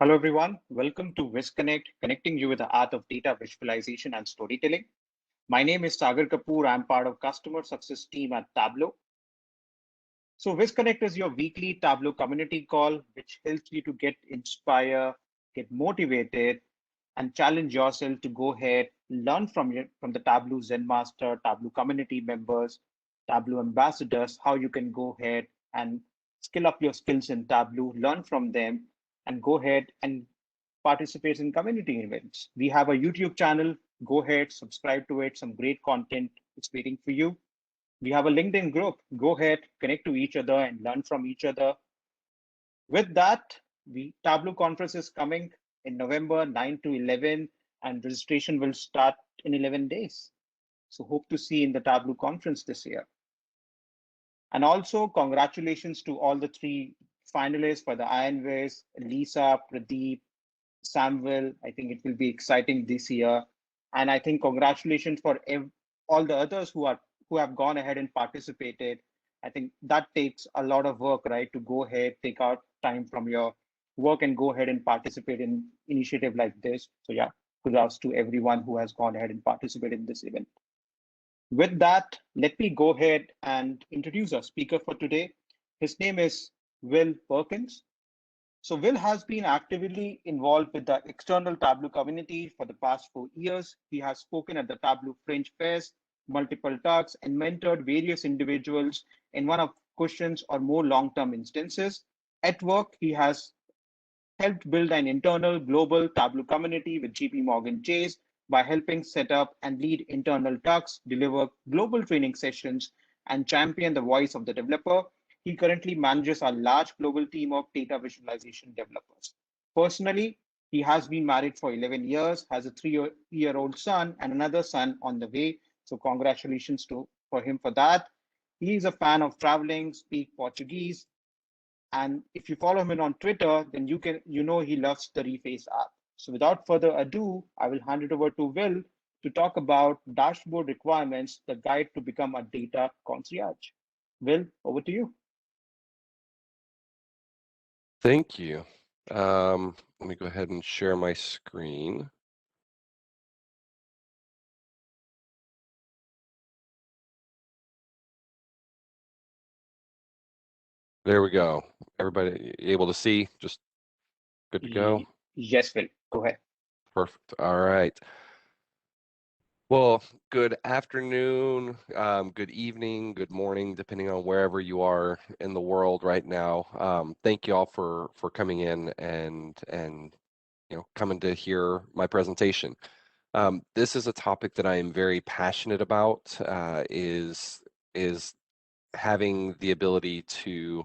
Hello, everyone. Welcome to VizConnect, connecting you with the art of data visualization and storytelling. My name is Sagar Kapoor. I'm part of customer success team at Tableau. So VizConnect is your weekly Tableau community call, which helps you to get inspired, get motivated, and challenge yourself to go ahead, learn from the Tableau Zen Master, Tableau community members, Tableau ambassadors, how you can go ahead and skill up your skills in Tableau, learn from them, and go ahead and participate in community events. We have a YouTube channel. Go ahead, subscribe to it. Some great content is waiting for you. We have a LinkedIn group. Go ahead, connect to each other and learn from each other. With that, the Tableau conference is coming in November 9 to 11, and registration will start in 11 days. So hope to see you in the Tableau conference this year. And also congratulations to all the three finalists for the Ironways, Lisa, Pradeep, Samuel. I think it will be exciting this year. And I think congratulations for all the others who have gone ahead and participated. I think that takes a lot of work, right? To go ahead, take out time from your work and go ahead and participate in initiative like this. So yeah, kudos to everyone who has gone ahead and participated in this event. With that, let me go ahead and introduce our speaker for today. His name is Will Perkins. So Will has been actively involved with the external Tableau community for the past 4 years. He has spoken at the Tableau French Fest, multiple talks, and mentored various individuals in one of questions or more long-term instances. At work, he has helped build an internal global Tableau community with JP Morgan Chase by helping set up and lead internal talks, deliver global training sessions, and champion the voice of the developer. He currently manages a large global team of data visualization developers. Personally, he has been married for 11 years, has a 3-year-old son, and another son on the way. So, congratulations for him for that. He is a fan of traveling, speak Portuguese, and if you follow him on Twitter, then you know he loves the Reface app. So without further ado, I will hand it over to Will to talk about dashboard requirements, the guide to become a data concierge. Will, over to you. Thank you. Let me go ahead and share my screen. There we go. Everybody able to see? Just good to go? Yes, Will, go ahead. Perfect. All right. Well, good afternoon, good evening, good morning, depending on wherever you are in the world right now. Thank you all for coming in and coming to hear my presentation. This is a topic that I am very passionate about. Is having the ability to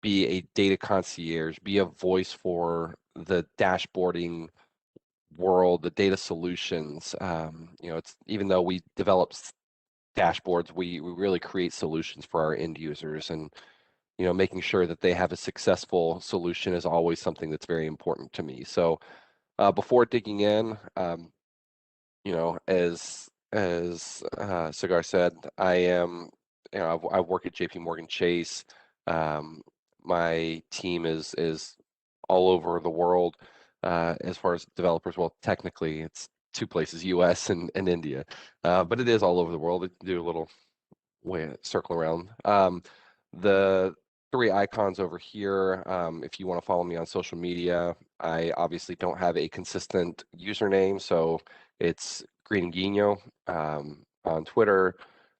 be a data concierge, be a voice for the dashboarding world, the data solutions. It's even though we develop dashboards, we really create solutions for our end users, and making sure that they have a successful solution is always something that's very important to me. So before digging in, as Cigar said, I am, I work at JP Morgan Chase. My team is all over the world as far as developers. Well, technically, it's two places, US and India, but it is all over the world. I do a little circle around. The three icons over here, if you want to follow me on social media, I obviously don't have a consistent username, so it's Green Guino on Twitter,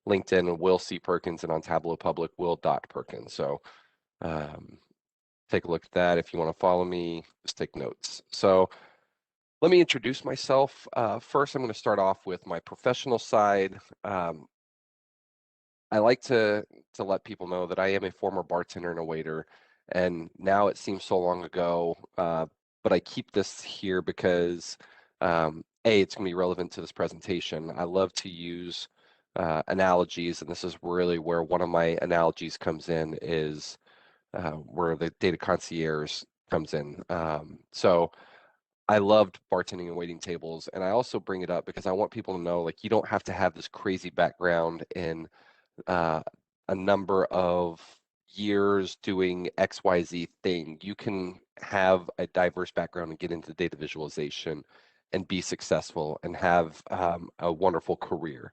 LinkedIn, Will C. Perkins, and on Tableau Public, Will.Perkins. So take a look at that. If you want to follow me, just take notes. So let me introduce myself. First, I'm going to start off with my professional side. I like to let people know that I am a former bartender and a waiter, and now it seems so long ago, but I keep this here because it's going to be relevant to this presentation. I love to use analogies, and this is really where one of my analogies comes in, is where the data concierge comes in. So I loved bartending and waiting tables, and I also bring it up because I want people to know, like, you don't have to have this crazy background in a number of years doing XYZ thing. You can have a diverse background and get into data visualization and be successful and have a wonderful career.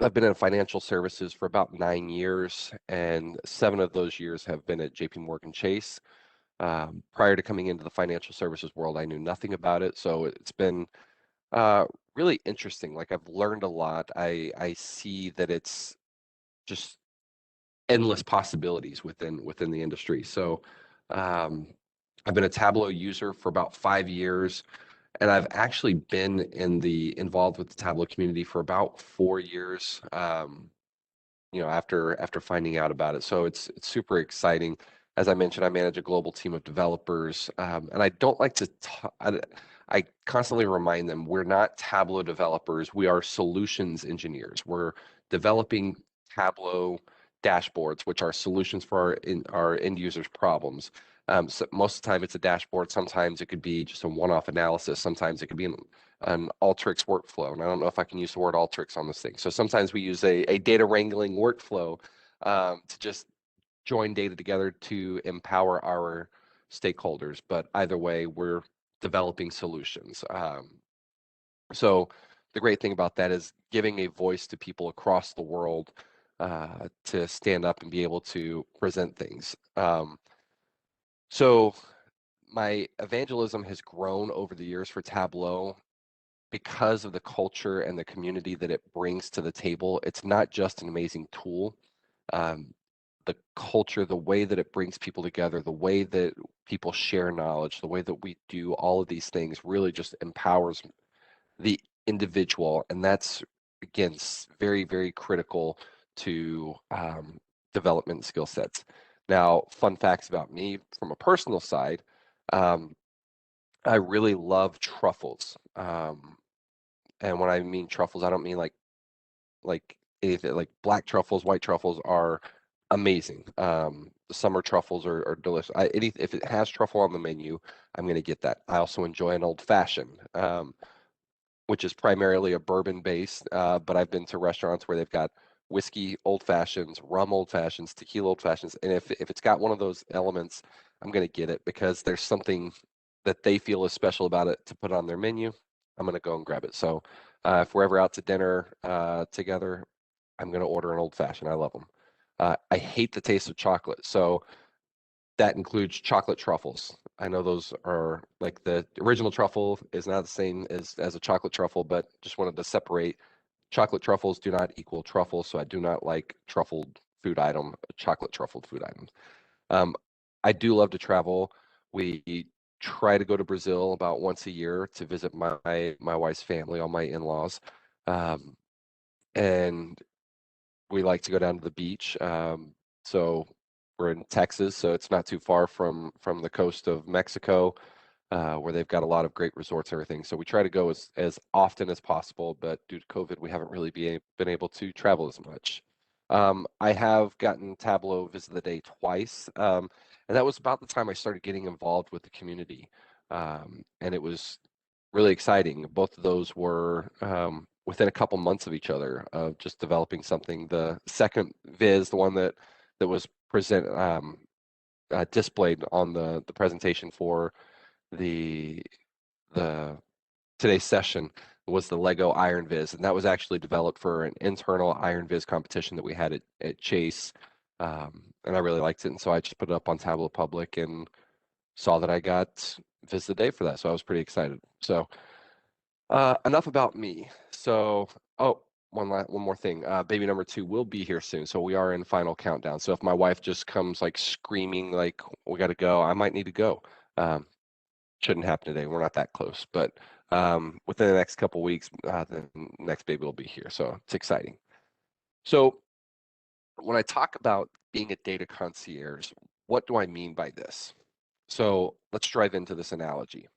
I've been in financial services for about 9 years, and 7 of those years have been at JP Morgan Chase. Prior to coming into the financial services world, I knew nothing about it, so it's been really interesting. Like, I've learned a lot. I see that it's just endless possibilities within the industry. So I've been a Tableau user for about 5 years, and I've actually been involved with the Tableau community for about 4 years. After finding out about it. So it's super exciting. As I mentioned, I manage a global team of developers, and I don't like to I constantly remind them we're not Tableau developers, we are solutions engineers. We're developing Tableau dashboards, which are solutions for our end users' problems. So most of the time it's a dashboard. Sometimes it could be just a one-off analysis. Sometimes it could be an Alteryx workflow. And I don't know if I can use the word Alteryx on this thing. So sometimes we use a data wrangling workflow to just join data together to empower our stakeholders. But either way, we're developing solutions. So the great thing about that is giving a voice to people across the world to stand up and be able to present things. So my evangelism has grown over the years for Tableau because of the culture and the community that it brings to the table. It's not just an amazing tool. The culture, the way that it brings people together, the way that people share knowledge, the way that we do all of these things really just empowers the individual. And that's, again, very, very critical to development skill sets. Now, fun facts about me from a personal side, I really love truffles. And when I mean truffles, I don't mean like anything like black truffles, white truffles are amazing. The summer truffles are delicious. If it has truffle on the menu, I'm going to get that. I also enjoy an old fashioned, which is primarily a bourbon based, but I've been to restaurants where they've got whiskey old fashions, rum old fashions, tequila old fashions, and if it's got one of those elements, I'm going to get it because there's something that they feel is special about it to put on their menu. I'm going to go and grab it. So if we're ever out to dinner together, I'm going to order an old fashioned. I love them. I hate the taste of chocolate, so that includes chocolate truffles. I know those are like the original truffle is not the same as a chocolate truffle, but just wanted to separate. Chocolate truffles do not equal truffles, so I do not like chocolate truffled food items. I do love to travel. We try to go to Brazil about once a year to visit my wife's family, all my in-laws, and we like to go down to the beach. So we're in Texas, so it's not too far from the coast of Mexico, where they've got a lot of great resorts and everything. So we try to go as often as possible, but due to COVID, we haven't really been able to travel as much. I have gotten Tableau Visit the Day twice, and that was about the time I started getting involved with the community, and it was really exciting. Both of those were within a couple months of each other of just developing something. The second Viz, the one that was displayed on the presentation for the today's session was the Lego Iron Viz, and that was actually developed for an internal Iron Viz competition that we had at Chase, and I really liked it, and so I just put it up on Tableau Public and saw that I got Viz the Day for that, so I was pretty excited. So enough about me. So, oh, one more thing. Baby number 2 will be here soon, so we are in final countdown. So if my wife just comes like screaming like we got to go, I might need to go. Shouldn't happen today. We're not that close, but within the next couple weeks, the next baby will be here. So it's exciting. So when I talk about being a data concierge, what do I mean by this? So let's drive into this analogy.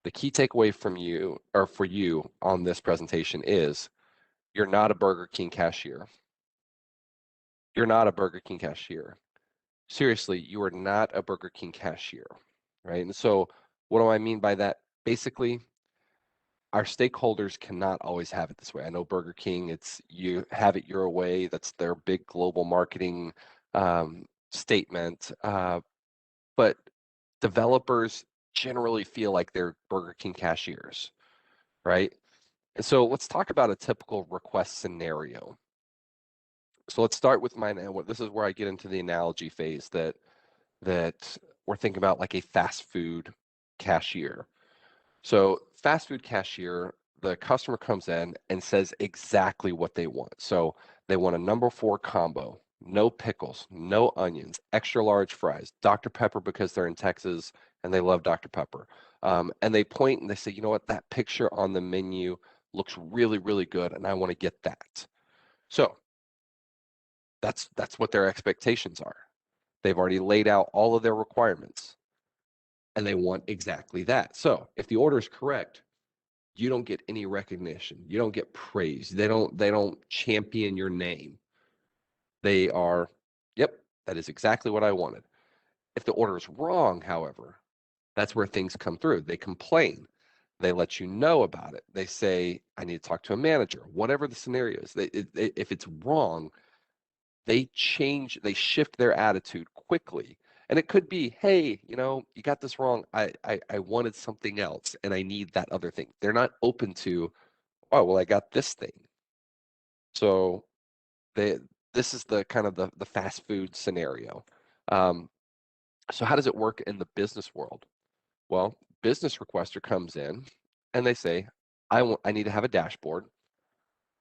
The key takeaway from you or for you on this presentation is you're not a Burger King cashier. You're not a Burger King cashier. Seriously, you are not a Burger King cashier, right? And so what do I mean by that? Basically, our stakeholders cannot always have it this way. I know Burger King, it's you have it your way. That's their big global marketing statement. But developers generally feel like they're Burger King cashiers, right? And so let's talk about a typical request scenario. So let's start with this is where I get into the analogy phase that we're thinking about like a fast food cashier. So fast food cashier, the customer comes in and says exactly what they want. So they want a number 4 combo, no pickles, no onions, extra large fries, Dr. Pepper because they're in Texas and they love Dr. Pepper. And they point and they say, you know what, that picture on the menu looks really, really good and I want to get that. So that's what their expectations are. They've already laid out all of their requirements and they want exactly that. So if the order is correct, you don't get any recognition. You don't get praise. They don't champion your name. They are, yep, that is exactly what I wanted. If the order is wrong, however, that's where things come through. They complain. They let you know about it. They say, I need to talk to a manager. Whatever the scenario is, if it's wrong, they shift their attitude quickly. And it could be, hey, you got this wrong. I wanted something else and I need that other thing. They're not open to, oh, well, I got this thing. So this is the kind of the fast food scenario. So how does it work in the business world? Well, business requester comes in and they say, I need to have a dashboard.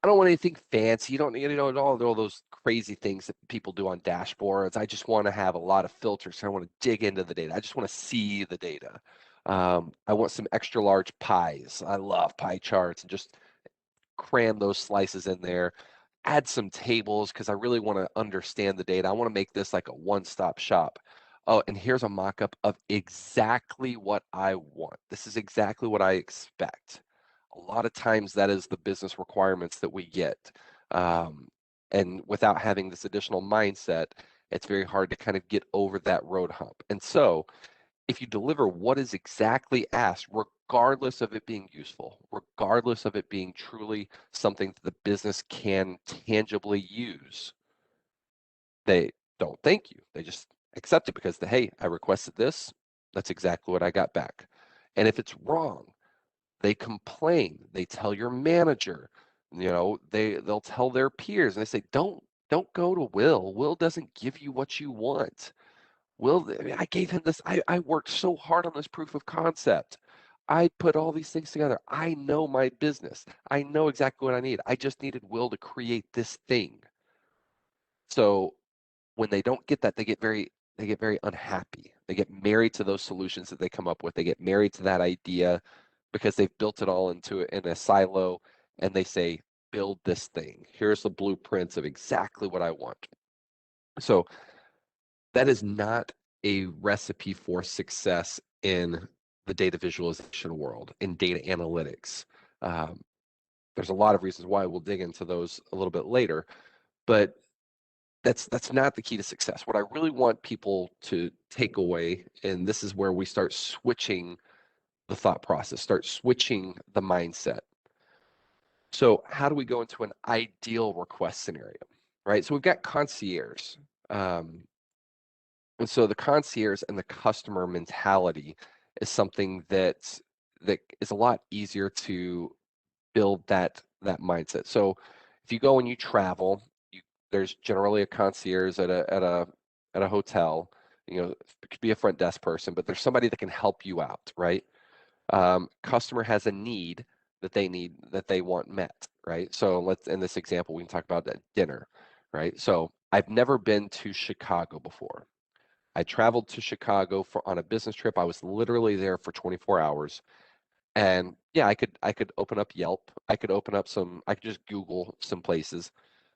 I don't want anything fancy. You don't need, all those crazy things that people do on dashboards. I just want to have a lot of filters. So I want to dig into the data. I just want to see the data. I want some extra large pies. I love pie charts and just cram those slices in there, add some tables because I really want to understand the data. I want to make this like a one-stop shop. Oh, and here's a mock-up of exactly what I want. This is exactly what I expect. A lot of times that is the business requirements that we get. And without having this additional mindset, it's very hard to kind of get over that road hump. And so if you deliver what is exactly asked, regardless of it being useful, regardless of it being truly something that the business can tangibly use, they don't thank you. They just accept it because hey, I requested this. That's exactly what I got back. And if it's wrong, they complain. They tell your manager. They'll tell their peers, and they say, don't go to Will. Will doesn't give you what you want. Will, I gave him this. I worked so hard on this proof of concept. I put all these things together. I know my business. I know exactly what I need. I just needed Will to create this thing. So when they don't get that, they get very unhappy. They get married to those solutions that they come up with. They get married to that idea because they've built it all in a silo, and they say, build this thing. Here's the blueprints of exactly what I want. So that is not a recipe for success in the data visualization world, in data analytics. Um, there's a lot of reasons why. We'll dig into those a little bit later, but that's not the key to success. What I really want people to take away, and this is where we start switching the thought process, start switching the mindset. So how do we go into an ideal request scenario, right? So we've got concierge. And so the concierge and the customer mentality is something that is a lot easier to build that mindset. So if you go and you travel, there's generally a concierge at a hotel. It could be a front desk person, but there's somebody that can help you out, right? Customer has a need that they want met, right? So let's in this example we can talk about that dinner, right? So I've never been to Chicago before. I traveled to Chicago on a business trip. I was literally there for 24 hours. And yeah, I could open up Yelp. I could just Google some places.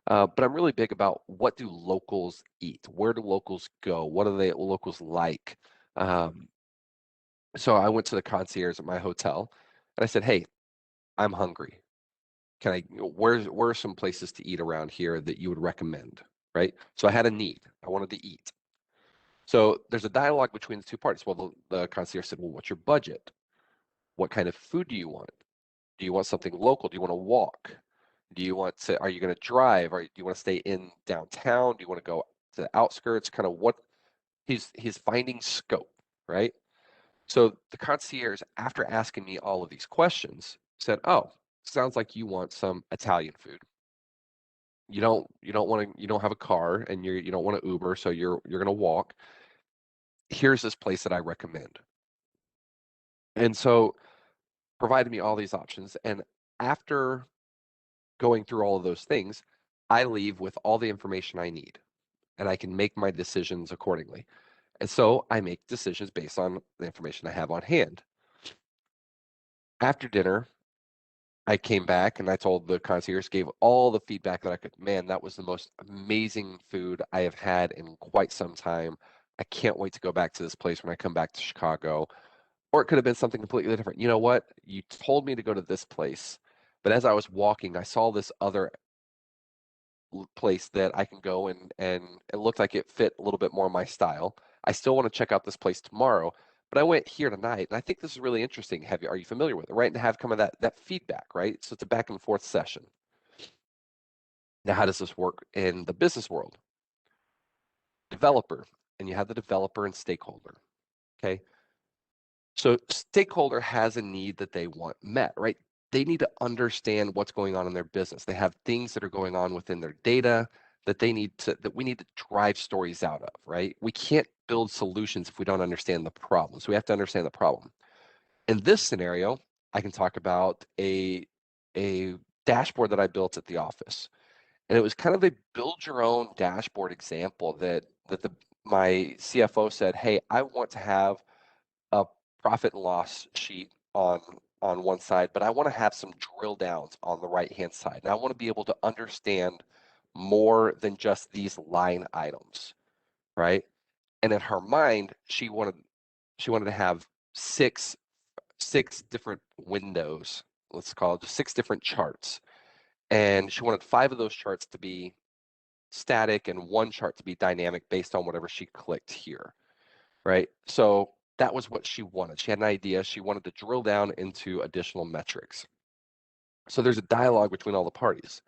But I'm really big about what do locals eat? Where do locals go? What are they locals like? Um, so I went to the concierge at my hotel and I said, hey, I'm hungry. Where are some places to eat around here that you would recommend? Right? So I had a need. I wanted to eat. So there's a dialogue between the two parties. Well, the concierge said, well, what's your budget? What kind of food do you want? Do you want something local? Do you want to walk? Do you want to, are you going to drive? Or do you want to stay in downtown? Do you want to go to the outskirts? Kind of what he's finding scope, right? So the concierge, after asking me all of these questions, said, "Oh, sounds like you want some Italian food. You don't have a car and you don't want to Uber, so you're going to walk. Here's this place that I recommend." And so provided me all these options. And after going through all of those things, I leave with all the information I need and I can make my decisions accordingly. And so I make decisions based on the information I have on hand. After dinner, I came back and I told the concierge, gave all the feedback that I could. Man, that was the most amazing food I have had in quite some time. I can't wait to go back to this place when I come back to Chicago. Or it could have been something completely different. You know what? You told me to go to this place, but as I was walking, I saw this other place that I can go and it looked like it fit a little bit more my style. I still want to check out this place tomorrow, but I went here tonight, and I think this is really interesting. Are you familiar with it, right? And have come of that feedback, right? So it's a back and forth session. Now, how does this work in the business world? Developer, and you have the developer and stakeholder. Okay. So stakeholder has a need that they want met, right? They need to understand what's going on in their business. They have things that are going on within their data that we need to drive stories out of, right? We can't build solutions if we don't understand the problem. So we have to understand the problem. In this scenario, I can talk about a dashboard that I built at the office. And it was kind of a build your own dashboard example that my CFO said, "Hey, I want to have a profit and loss sheet on one side, but I want to have some drill downs on the right-hand side. And I want to be able to understand more than just these line items, right?" And in her mind, she wanted to have six different windows, let's call it, just six different charts. And she wanted 5 of those charts to be static and 1 chart to be dynamic based on whatever she clicked here, right? So that was what she wanted. She had an idea. She wanted to drill down into additional metrics. So there's a dialogue between all the parties.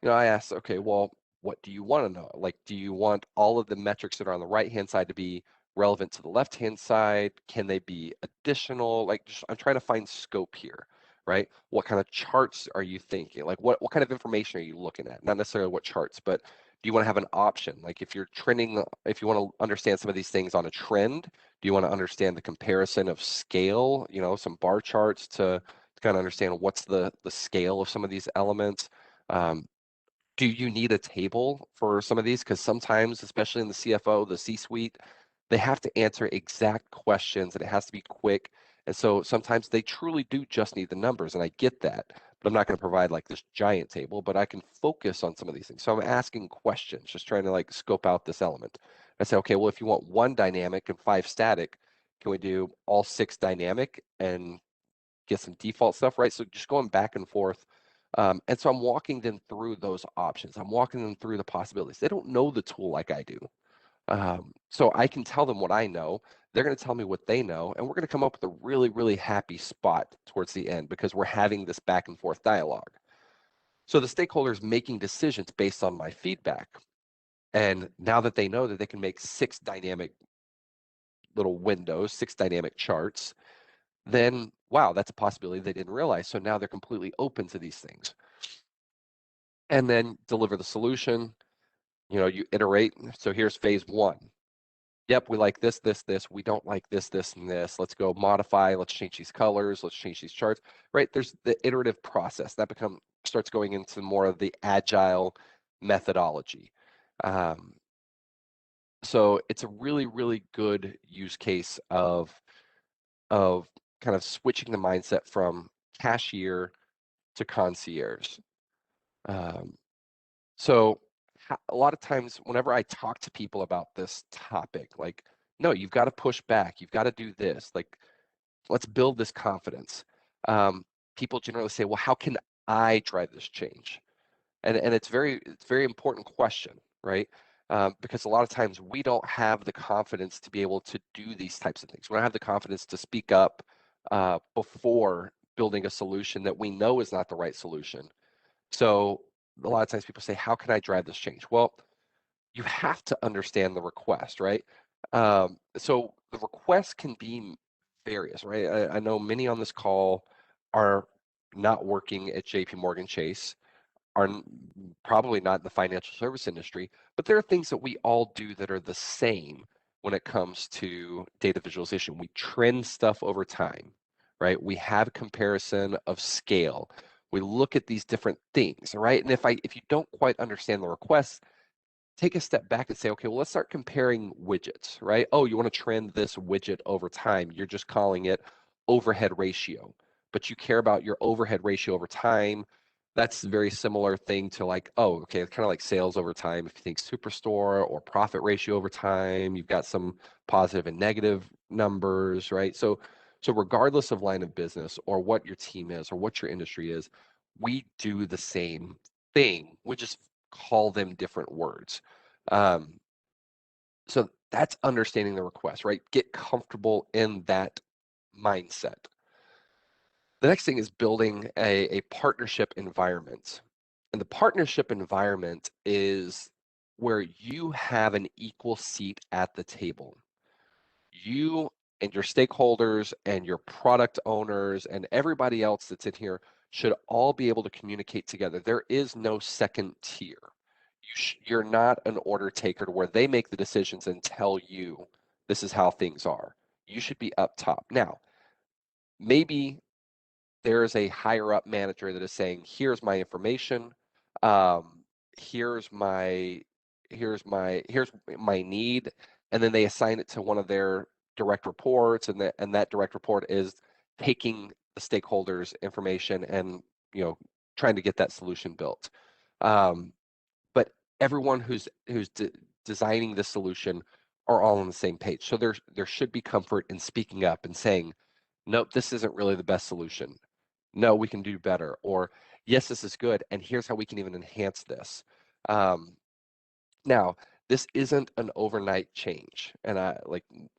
I asked, okay, well, what do you want to know? Like, do you want all of the metrics that are on the right-hand side to be relevant to the left-hand side? Can they be additional? Like, I'm trying to find scope here, right? What kind of charts are you thinking? Like, what kind of information are you looking at? Not necessarily what charts, but do you want to have an option? Like, if you're trending, if you want to understand some of these things on a trend, do you want to understand the comparison of scale, some bar charts to kind of understand what's the scale of some of these elements? Do you need a table for some of these? Because sometimes, especially in the CFO, the C-suite, they have to answer exact questions and it has to be quick. And so sometimes they truly do just need the numbers, and I get that. But I'm not going to provide like this giant table, but I can focus on some of these things. So I'm asking questions, just trying to like scope out this element. I say, okay, well, if you want 1 dynamic and 5 static, can we do all 6 dynamic and get some default stuff, right? So just going back and forth. And so I'm walking them through those options. I'm walking them through the possibilities. They don't know the tool like I do. So I can tell them what I know. They're going to tell me what they know. And we're going to come up with a really, really happy spot towards the end because we're having this back and forth dialogue. So the stakeholders making decisions based on my feedback. And now that they know that they can make 6 dynamic little windows, 6 dynamic charts, then wow, that's a possibility they didn't realize. So now they're completely open to these things. And then deliver the solution. You iterate. So here's phase 1. Yep, we like this, this, this. We don't like this, this, and this. Let's go modify. Let's change these colors. Let's change these charts. Right? There's the iterative process that starts going into more of the agile methodology. So it's a really, really good use case of kind of switching the mindset from cashier to concierge. So a lot of times whenever I talk to people about this topic, like, no, you've got to push back. You've got to do this. Like, let's build this confidence. People generally say, well, how can I drive this change? And it's very important question, right? Because a lot of times we don't have the confidence to be able to do these types of things. We don't have the confidence to speak up before building a solution that we know is not the right solution. So a lot of times people say, how can I drive this change? Well, you have to understand the request, right? So the request can be various, right? I know many on this call are not working at JP Morgan Chase, are probably not in the financial service industry, but there are things that we all do that are the same when it comes to data visualization. We trend stuff over time, right? We have comparison of scale. We look at these different things, right? And if you don't quite understand the request, take a step back and say, okay, well, let's start comparing widgets, right? Oh, you want to trend this widget over time. You're just calling it overhead ratio, but you care about your overhead ratio over time. That's a very similar thing to like, oh, okay, it's kind of like sales over time. If you think Superstore or profit ratio over time, you've got some positive and negative numbers, right? So regardless of line of business or what your team is or what your industry is, we do the same thing. We just call them different words. So that's understanding the request, right? Get comfortable in that mindset. The next thing is building a partnership environment. And the partnership environment is where you have an equal seat at the table. You and your stakeholders and your product owners and everybody else that's in here should all be able to communicate together. There is no second tier. You're not an order taker to where they make the decisions and tell you this is how things are. You should be up top. Now, maybe there is a higher up manager that is saying, here's my information, here's my need, and then they assign it to one of their direct reports, and that direct report is taking the stakeholders' information and trying to get that solution built. But everyone who's designing the solution are all on the same page. So there should be comfort in speaking up and saying, nope, this isn't really the best solution. No, we can do better. Or yes, this is good, and here's how we can even enhance this. Now, this isn't an overnight change, and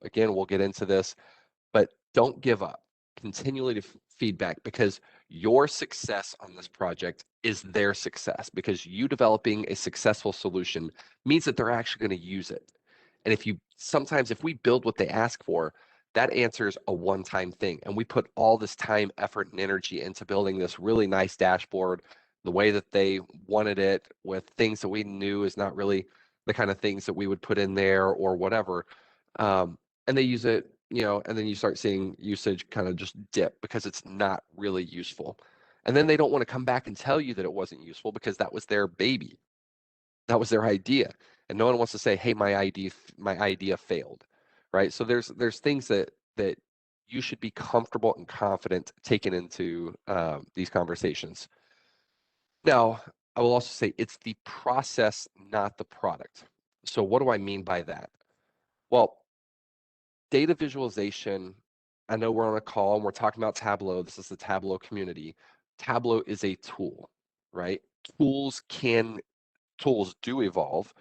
again, we'll get into this, but don't give up. Continually to feedback, because your success on this project is their success, because you developing a successful solution means that they're actually going to use it. And if we build what they ask for, that answers a one-time thing. And we put all this time, effort, and energy into building this really nice dashboard the way that they wanted it, with things that we knew is not really the kind of things that we would put in there or whatever. And they use it, and then you start seeing usage kind of just dip because it's not really useful. And then they don't want to come back and tell you that it wasn't useful because that was their baby. That was their idea. And no one wants to say, hey, my idea failed, right? So there's things that you should be comfortable and confident taking into these conversations. Now, I will also say it's the process, not the product. So what do I mean by that? Well, data visualization, I know we're on a call and we're talking about Tableau. This is the Tableau community. Tableau is a tool, right? Tools do evolve.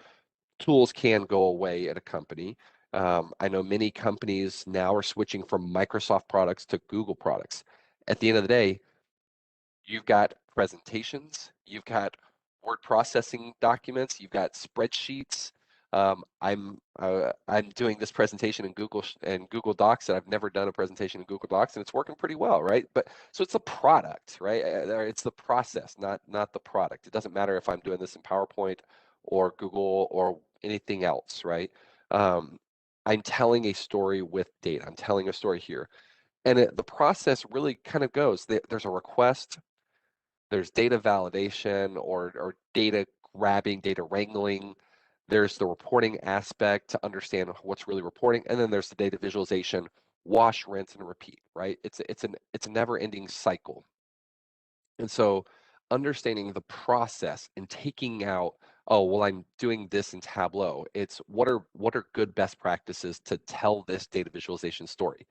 Tools can go away at a company. I know many companies now are switching from Microsoft products to Google products. At the end of the day, you've got presentations, you've got word processing documents, you've got spreadsheets. I'm doing this presentation in Google Docs, and I've never done a presentation in Google Docs, and it's working pretty well, right? But so it's a product, right? It's the process, not the product. It doesn't matter if I'm doing this in PowerPoint or Google or anything else, right? I'm telling a story with data. I'm telling a story here, and the process really kind of goes. There's a request. There's data validation or data grabbing, data wrangling. There's the reporting aspect to understand what's really reporting, and then there's the data visualization, wash, rinse, and repeat, right? It's a never-ending cycle. And so understanding the process and taking out, oh, well, I'm doing this in Tableau. It's what are good best practices to tell this data visualization story?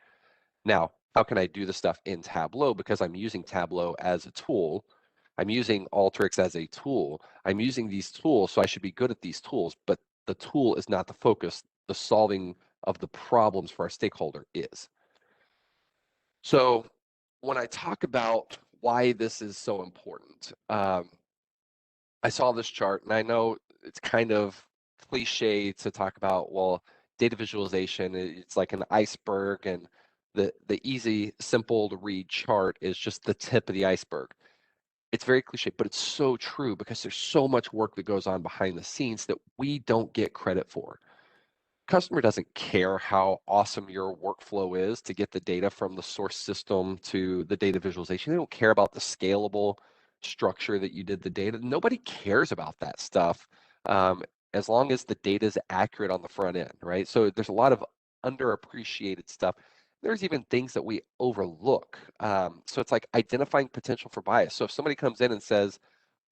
Now, how can I do the stuff in Tableau? Because I'm using Tableau as a tool. I'm using Alteryx as a tool. I'm using these tools, so I should be good at these tools, but the tool is not the focus. The solving of the problems for our stakeholder is. So when I talk about why this is so important, I saw this chart, and I know it's kind of cliche to talk about, well, data visualization, it's like an iceberg, and the easy, simple to read chart is just the tip of the iceberg. It's very cliche, but it's so true because there's so much work that goes on behind the scenes that we don't get credit for. Customer doesn't care how awesome your workflow is to get the data from the source system to the data visualization. They don't care about the scalable structure that you did the data. Nobody cares about that stuff um, as long as the data is accurate on the front end, right? So there's a lot of underappreciated stuff. There's even things that we overlook. So it's like identifying potential for bias. So if somebody comes in and says,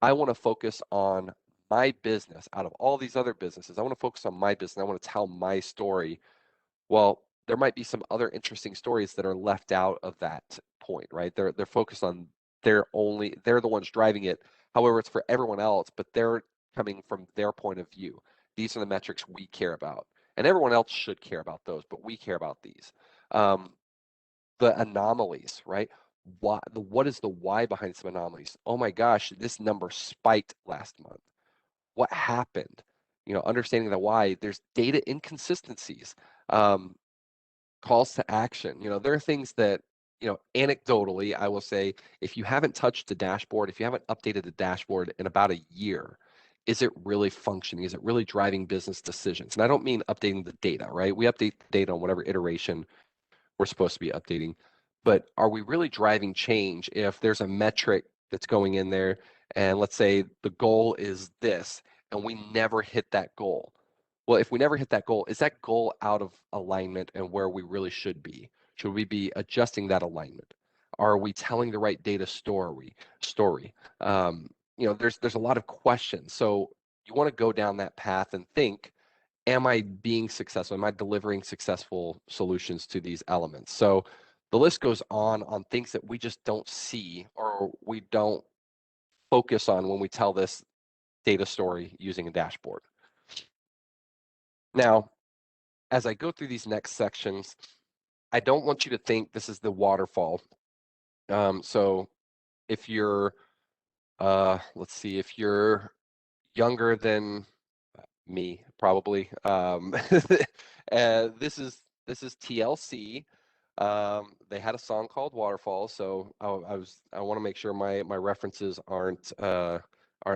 I want to focus on my business out of all these other businesses. I want to focus on my business. I want to tell my story. Well, there might be some other interesting stories that are left out of that point, right? They're focused on they're the ones driving it. However, it's for everyone else, but they're coming from their point of view. These are the metrics we care about. And everyone else should care about those, but we care about these. The anomalies, right? What is the why behind some anomalies? Oh my gosh, this number spiked last month. What happened? Understanding the why. There's data inconsistencies, calls to action. There are things that, anecdotally, I will say, if you haven't touched the dashboard, if you haven't updated the dashboard in about a year, is it really functioning? Is it really driving business decisions? And I don't mean updating the data, right? We update the data on whatever iteration we're supposed to be updating. But are we really driving change if there's a metric that's going in there and let's say the goal is this and we never hit that goal? Well, if we never hit that goal, is that goal out of alignment and where we really should be? Should we be adjusting that alignment? Are we telling the right data story? There's a lot of questions. So you want to go down that path and think, am I being successful? Am I delivering successful solutions to these elements? So the list goes on things that we just don't see or we don't focus on when we tell this data story using a dashboard. Now, as I go through these next sections, I don't want you to think this is the waterfall. So if you're, let's see, if you're younger than me, probably, this is TLC. They had a song called Waterfall, so I want to make sure my references aren't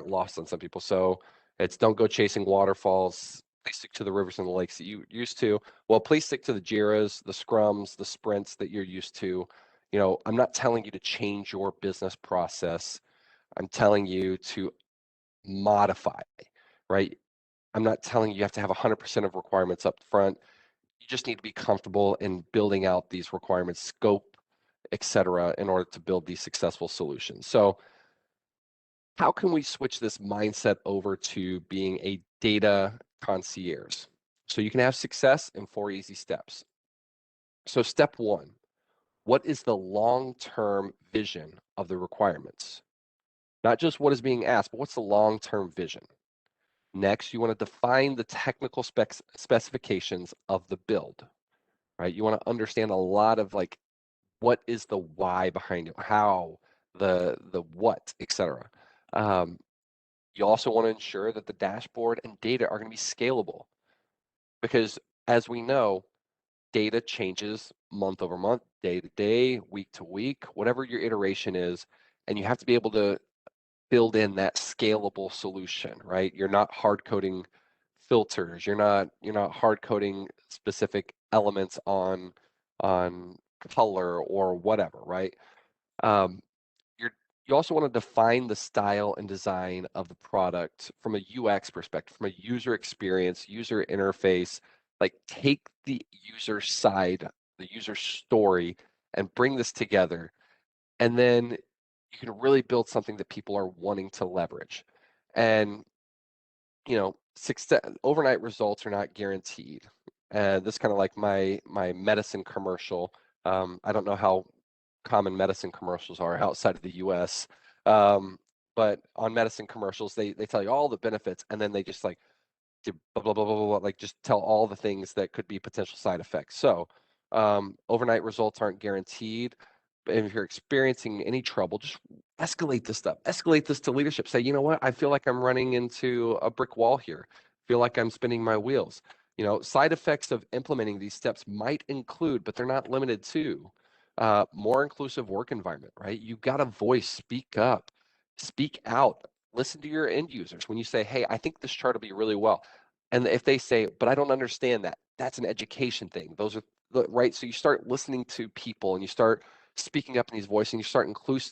lost on some people. So it's don't go chasing waterfalls. Please stick to the rivers and the lakes that you used to. Well, please stick to the JIRAs, the scrums, the sprints that you're used to. I'm not telling you to change your business process. I'm telling you to modify, right? I'm not telling you have to have 100% of requirements up front. You just need to be comfortable in building out these requirements, scope, et cetera, in order to build these successful solutions. So how can we switch this mindset over to being a data concierge? So you can have success in 4 easy steps. So step 1, what is the long-term vision of the requirements? Not just what is being asked, but what's the long-term vision? Next, you want to define the technical specifications of the build, right? You want to understand a lot of like, what is the why behind it, how, the what, etc. You also want to ensure that the dashboard and data are going to be scalable because as we know, data changes month over month, day to day, week to week, whatever your iteration is, and you have to be able to build in that scalable solution, right? You're not hard coding filters. You're not hard coding specific elements on color or whatever, right? Um, you also want to define the style and design of the product from a UX perspective, from a user experience, user interface. Like take the user side, the user story, and bring this together, and then you can really build something that people are wanting to leverage. And success overnight results are not guaranteed. And this kind of like my medicine commercial. I don't know how common medicine commercials are outside of the US. But on medicine commercials, they tell you all the benefits and then they just like blah, blah, blah, blah, blah, like just tell all the things that could be potential side effects. So overnight results aren't guaranteed. you're experiencing any trouble, just escalate this stuff. Escalate this to leadership. Say, you know what? I feel like I'm running into a brick wall here. Feel like I'm spinning my wheels. Side effects of implementing these steps might include, but they're not limited to, more inclusive work environment, right? You got a voice, speak up, speak out, listen to your end users. When you say, hey, I think this chart will be really well. And if they say, but I don't understand that, that's an education thing. Those are right. So you start listening to people and you start speaking up in these voices and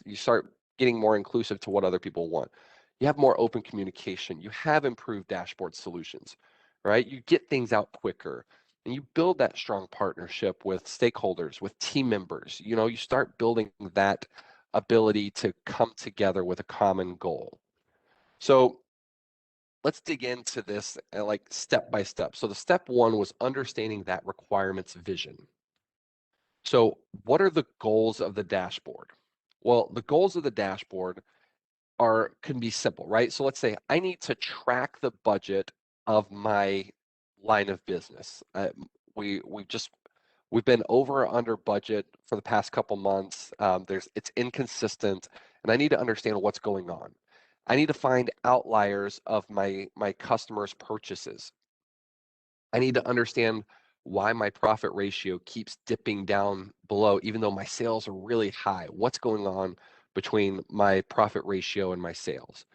you start getting more inclusive to what other people want. You have more open communication. You have improved dashboard solutions, right? You get things out quicker and you build that strong partnership with stakeholders, with team members. You start building that ability to come together with a common goal. So let's dig into this like step by step. So the step one was understanding that requirements vision. So what are the goals of the dashboard? Well, the goals of the dashboard can be simple, right? So let's say I need to track the budget of my line of business. We've been over or under budget for the past couple months. It's inconsistent, and I need to understand what's going on. I need to find outliers of my customers' purchases. I need to understand why my profit ratio keeps dipping down below, even though my sales are really high. What's going on between my profit ratio and my sales?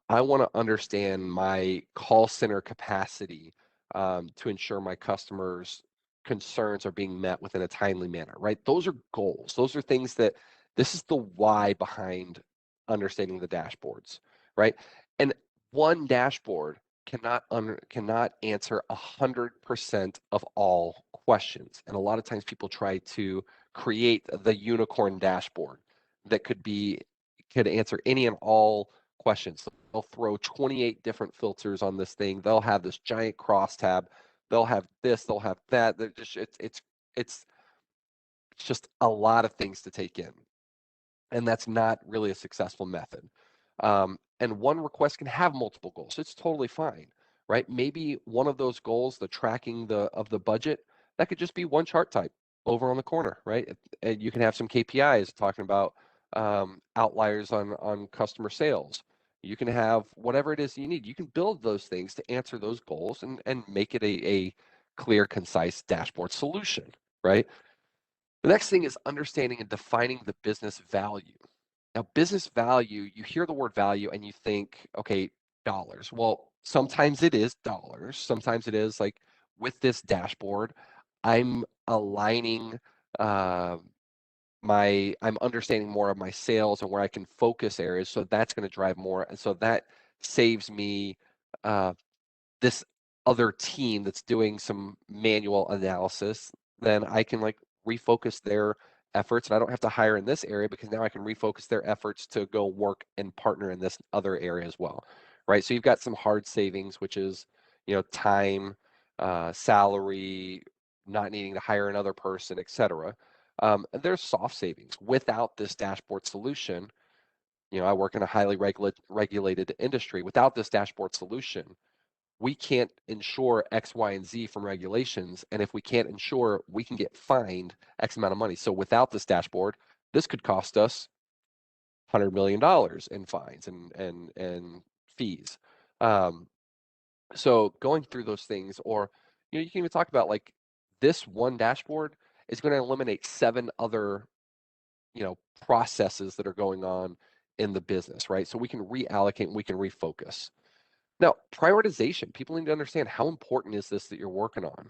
I want to understand my call center capacity to ensure my customers' concerns are being met within a timely manner, right? Those are goals. Those are things this is the why behind understanding the dashboards, right? And one dashboard cannot answer 100% of all questions. And a lot of times people try to create the unicorn dashboard that could answer any and all questions. They'll throw 28 different filters on this thing. They'll have this giant crosstab. They'll have this. They'll have that. They're just it's just a lot of things to take in, and that's not really a successful method. And one request can have multiple goals. It's totally fine, right? Maybe one of those goals, the tracking of the budget, that could just be one chart type over on the corner, right? And you can have some KPIs talking about outliers on customer sales. You can have whatever it is you need. You can build those things to answer those goals and make it a clear, concise dashboard solution, right? The next thing is understanding and defining the business value. Now, business value, you hear the word value and you think, okay, dollars. Well, sometimes it is dollars. Sometimes it is like with this dashboard, I'm aligning uh, I'm understanding more of my sales and where I can focus areas. So that's going to drive more. And so that saves me uh, this other team that's doing some manual analysis. Then I can like refocus their efforts and I don't have to hire in this area because now I can refocus their efforts to go work and partner in this other area as well, right? So you've got some hard savings, which is, time, salary, not needing to hire another person, etc. And there's soft savings. Without this dashboard solution, I work in a highly regulated industry. Without this dashboard solution, we can't ensure X, Y, and Z from regulations. And if we can't ensure, we can get fined X amount of money. So without this dashboard, this could cost us $100 million in fines and fees. Um, so going through those things, or you can even talk about like this one dashboard is going to eliminate 7 other processes that are going on in the business, right? So we can reallocate and we can refocus. Now, prioritization, people need to understand how important is this that you're working on.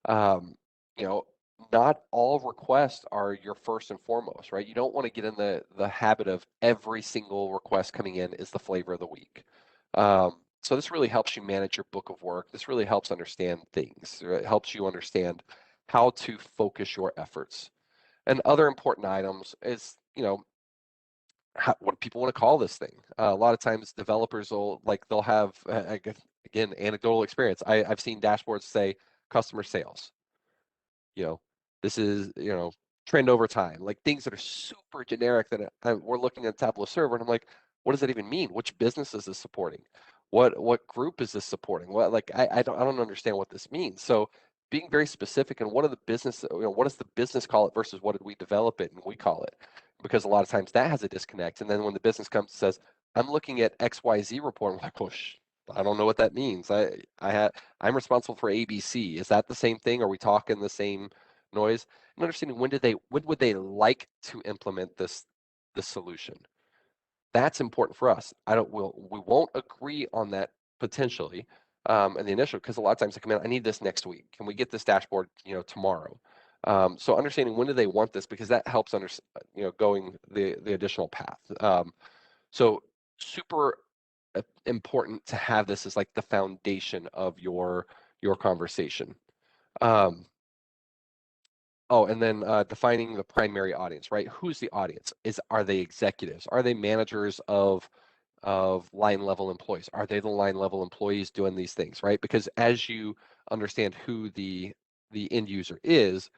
Um, you know, not all requests are your first and foremost, right? You don't want to get in the habit of every single request coming in is the flavor of the week. So this really helps you manage your book of work. This really helps understand things. It helps you understand how to focus your efforts. And other important items is, what do people want to call this thing? A lot of times developers they'll have, again, anecdotal experience. I've seen dashboards say customer sales, you know, this is, trend over time, like things that are super generic that we're looking at Tableau server and I'm like, what does that even mean? Which business is this supporting? What group is this supporting? What, like, I don't understand what this means. So being very specific and what are the business, what does the business call it versus what did we develop it and we call it? Because a lot of times that has a disconnect. And then when the business comes and says, I'm looking at XYZ report, I'm like, oh, I don't know what that means. I'm responsible for ABC. Is that the same thing? Are we talking the same noise? And understanding when would they like to implement this solution? That's important for us. We won't agree on that potentially in the initial, because a lot of times they come in, I need this next week. Can we get this dashboard, tomorrow? So understanding when do they want this, because that helps going the additional path. So super important to have this as like the foundation of your conversation. Oh, and then defining the primary audience, right? Who's the audience? Are they executives? Are they managers of line level employees? Are they the line level employees doing these things, right? Because as you understand who the end user is,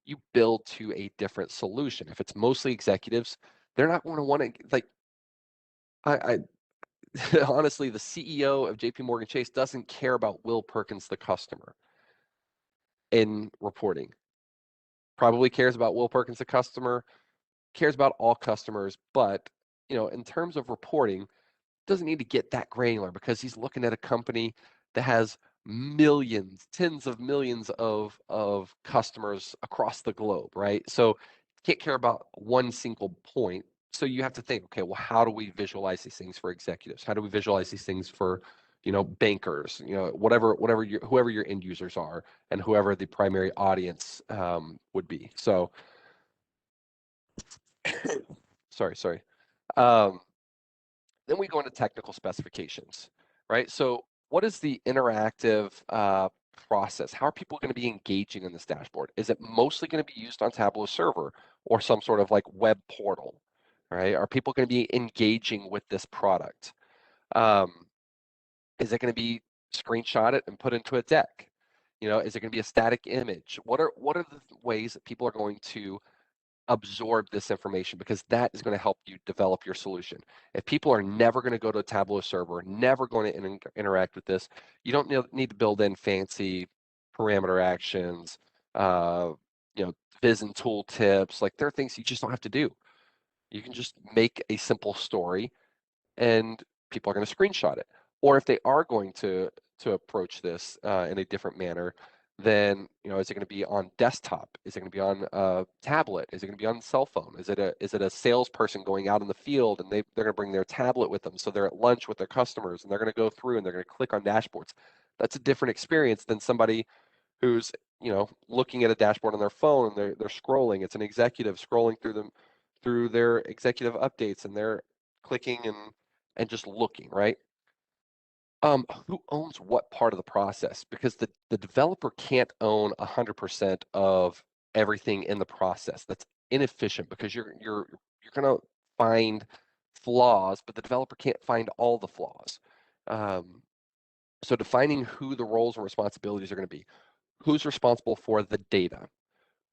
you build to a different solution. If it's mostly executives, they're not going to want to, like, I honestly, the CEO of JP Morgan Chase doesn't care about Will Perkins, the customer, in reporting. Probably cares about Will Perkins, the customer, cares about all customers, but in terms of reporting, doesn't need to get that granular because he's looking at a company that has millions, tens of millions of customers across the globe, right? So can't care about one single point. So you have to think, okay, well, how do we visualize these things for executives? How do we visualize these things for, bankers, whoever your end users are, and whoever the primary audience would be. So, sorry. Um, Then we go into technical specifications, right? So what is the interactive process? How are people going to be engaging in this dashboard? Is it mostly going to be used on Tableau server or some sort of like web portal, right? Are people going to be engaging with this product? Is it going to be screenshotted and put into a deck? Is it going to be a static image? What are the ways that people are going to absorb this information, because that is going to help you develop your solution. If people are never going to go to a Tableau server, never going to interact with this, you don't need to build in fancy parameter actions, uh, viz and tool tips. Like, there are things you just don't have to do. You can just make a simple story and people are going to screenshot it. Or if they are going to approach this in a different manner, then is it going to be on desktop? Is it going to be on tablet? Is it going to be on cell phone? Is it a salesperson going out in the field and they're going to bring their tablet with them, so they're at lunch with their customers and they're going to go through and they're going to click on dashboards? That's a different experience than somebody who's looking at a dashboard on their phone and they're scrolling. It's an executive scrolling through their executive updates and they're clicking and just looking, right? Who owns what part of the process? Because the developer can't own 100% of everything in the process. That's inefficient, because you're going to find flaws, but the developer can't find all the flaws. So defining who the roles and responsibilities are going to be. Who's responsible for the data?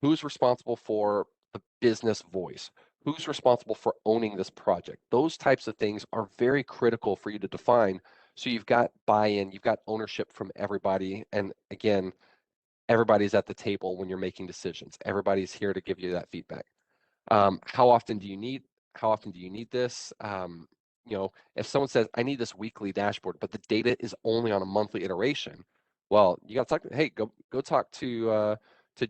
Who's responsible for the business voice? Who's responsible for owning this project? Those types of things are very critical for you to define. So you've got buy-in, you've got ownership from everybody. And again, everybody's at the table when you're making decisions. Everybody's here to give you that feedback. How often do you need this? If someone says, I need this weekly dashboard, but the data is only on a monthly iteration, well, you got to talk. Hey, go talk to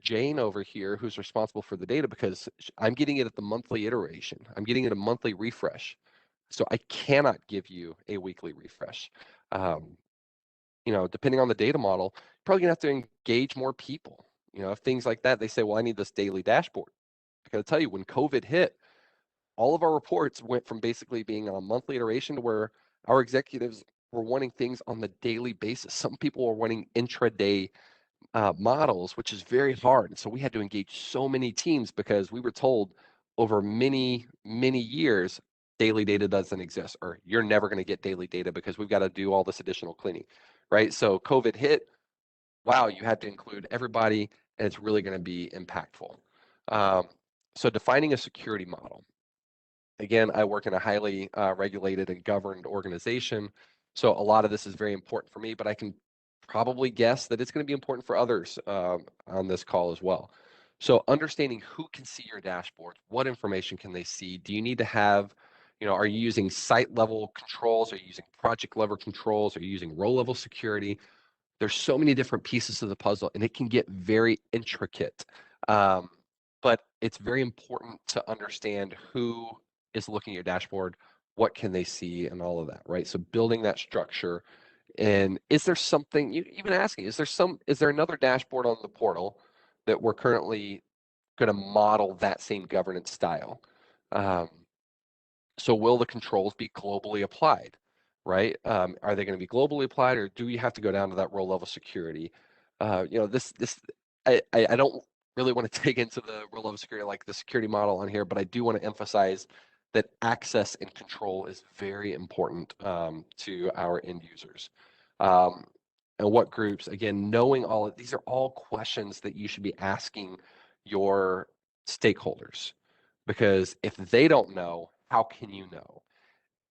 Jane over here, who's responsible for the data, because I'm getting it at the monthly iteration. I'm getting it a monthly refresh, so I cannot give you a weekly refresh. Depending on the data model, you're probably gonna have to engage more people. If things like that, they say, well, I need this daily dashboard. I got to tell you, when COVID hit, all of our reports went from basically being on a monthly iteration to where our executives were wanting things on the daily basis. Some people were wanting intraday models, which is very hard. And so we had to engage so many teams because we were told over many, many years, daily data doesn't exist, or you're never going to get daily data because we've got to do all this additional cleaning, right? So COVID hit, wow, you had to include everybody, and it's really going to be impactful. So defining a security model. Again, I work in a highly regulated and governed organization, so a lot of this is very important for me, but I can probably guess that it's going to be important for others on this call as well. So understanding who can see your dashboard, what information can they see? Do you need to have, are you using site level controls? Are you using project level controls? Are you using row level security? There's so many different pieces of the puzzle, and it can get very intricate. But it's very important to understand who is looking at your dashboard, what can they see, and all of that, right? So building that structure. And is there something, even asking, is there another dashboard on the portal that we're currently going to model that same governance style? So will the controls be globally applied, right? Are they going to be globally applied, or do you have to go down to that row level security? I don't really want to dig into the row level security, like the security model on here, but I do want to emphasize that access and control is very important to our end users. And what groups, again, knowing all of these are all questions that you should be asking your stakeholders, because if they don't know, how can you know?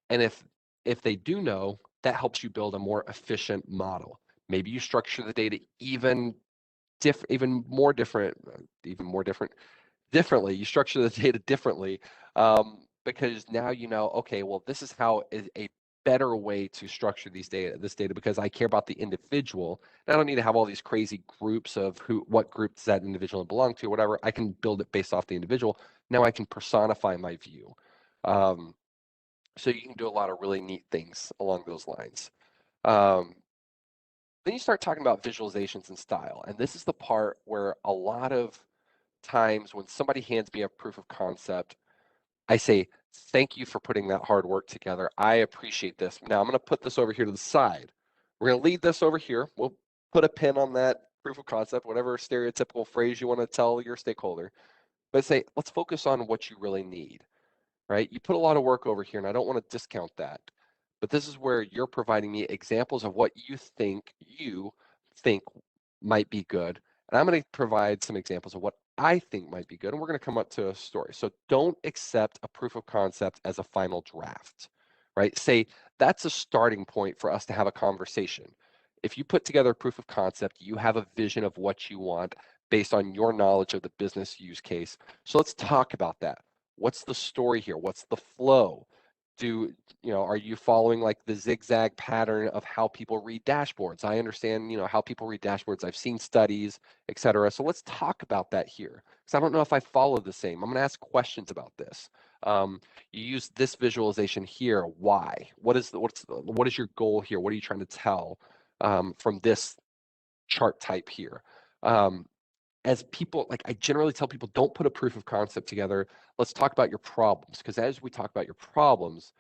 And if they do know, that helps you build a more efficient model. Maybe you structure the data even more differently. You structure the data differently, because now you know, okay, well, this is how is a better way to structure this data, because I care about the individual. And I don't need to have all these crazy groups of what group does that individual belong to, whatever. I can build it based off the individual. Now I can personify my view. So you can do a lot of really neat things along those lines. Then you start talking about visualizations and style. And this is the part where a lot of times when somebody hands me a proof of concept, I say, thank you for putting that hard work together. I appreciate this. Now I'm going to put this over here to the side. We're going to leave this over here. We'll put a pin on that proof of concept, whatever stereotypical phrase you want to tell your stakeholder. But say, let's focus on what you really need, right? You put a lot of work over here, and I don't want to discount that. But this is where you're providing me examples of what you think might be good. And I'm going to provide some examples of what I think might be good. And we're going to come up to a story. So don't accept a proof of concept as a final draft, right? Say that's a starting point for us to have a conversation. If you put together a proof of concept, you have a vision of what you want based on your knowledge of the business use case. So let's talk about that. What's the story here? What's the flow? Are you following like the zigzag pattern of how people read dashboards? I understand, how people read dashboards. I've seen studies, et cetera. So let's talk about that here, because I don't know if I follow the same. I'm going to ask questions about this. You use this visualization here. Why? What is your goal here? What are you trying to tell from this chart type here? As people, like I generally tell people, don't put a proof of concept together. Let's talk about your problems, because as we talk about your problems,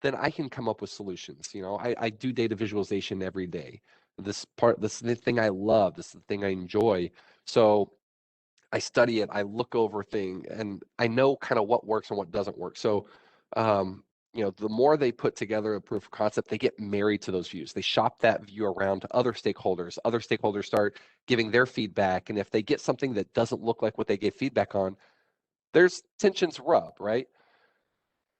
then I can come up with solutions. I do data visualization every day. This is the thing I love. This is the thing I enjoy. So I study it. I look over things, and I know kind of what works and what doesn't work. So, the more they put together a proof of concept, they get married to those views. They shop that view around to other stakeholders. Other stakeholders start giving their feedback. And if they get something that doesn't look like what they gave feedback on, there's tensions rub, right?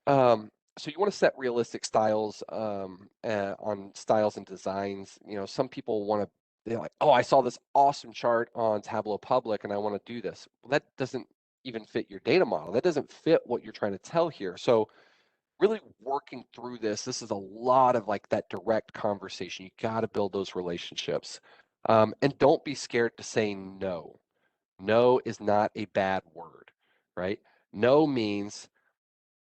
So you want to set realistic styles on styles and designs. Some people they're like, oh, I saw this awesome chart on Tableau Public and I want to do this. Well, that doesn't even fit your data model. That doesn't fit what you're trying to tell here. So really working through this is a lot of like that direct conversation. You got to build those relationships. And don't be scared to say no. No is not a bad word, right? No means,